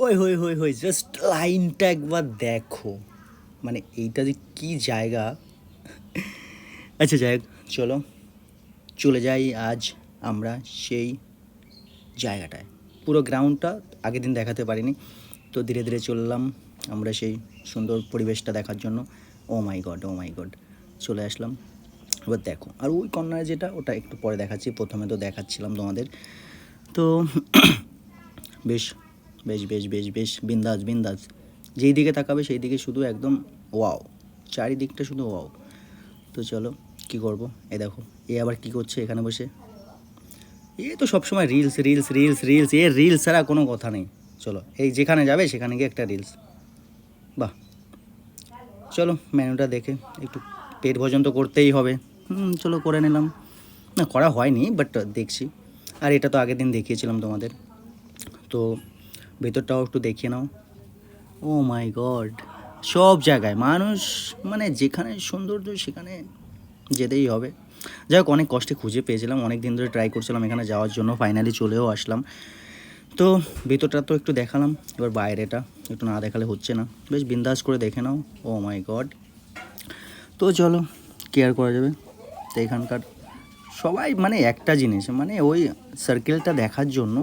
ওই হই হই হই জাস্ট লাইনটা একবার দেখো, মানে এইটা যে কী জায়গা। আচ্ছা যাই হোক, চলো চলে যাই আজ আমরা সেই জায়গাটায়। পুরো গ্রাউন্ডটা আগের দিন দেখাতে পারিনি, তো ধীরে ধীরে চললাম আমরা সেই সুন্দর পরিবেশটা দেখার জন্য। ও মাই গড, ও মাই গড, চলে আসলাম। এবার দেখো, আর ওই কর্নারে যেটা, ওটা একটু পরে দেখাচ্ছি, প্রথমে তো দেখাচ্ছিলাম তোমাদের। তো বেশ বেশ বেশ বেশ বেশ বিন্দাস বিন্দাস, যেই দিকে তাকাবে সেই দিকে শুধু একদম ওয়াও, চারিদিকটা শুধু ওয়াও। তো চলো কি করব, এ দেখো, এ আবার কি করছে এখানে বসে। এ তো সবসময় রিলস রিলস রিলস রিলস, এ রিলস ছাড়া কোনো কথা নেই। চলো, এই যেখানে যাবে সেখানে গিয়ে একটা রিলস। বাহ, চলো মেনুটা দেখে একটু পেট ভোজন তো করতেই হবে। চলো করে নিলাম। না করা হয়নি, বাট দেখছি। আর এটা তো আগের দিন দেখিয়েছিলাম তোমাদের, তো ভেতরটাও একটু দেখিয়ে নাও। ও মাই গড, সব জায়গায় মানুষ, মানে যেখানে সৌন্দর্য সেখানে যেতেই হবে। যাই হোক, অনেক কষ্টে খুঁজে পেয়েছিলাম, অনেক দিন ধরে ট্রাই করছিলাম এখানে যাওয়ার জন্য, ফাইনালি চলেও আসলাম। তো ভেতরটা তো একটু দেখালাম, এবার বাইরেটা একটু না দেখালে হচ্ছে না, বেশ বিন্দাস করে দেখে নাও। ও মাই গড, তো চলো কেয়ার করা যাবে। তো এখানকার সবাই মানে একটা জিনিস, মানে ওই সার্কেলটা দেখার জন্য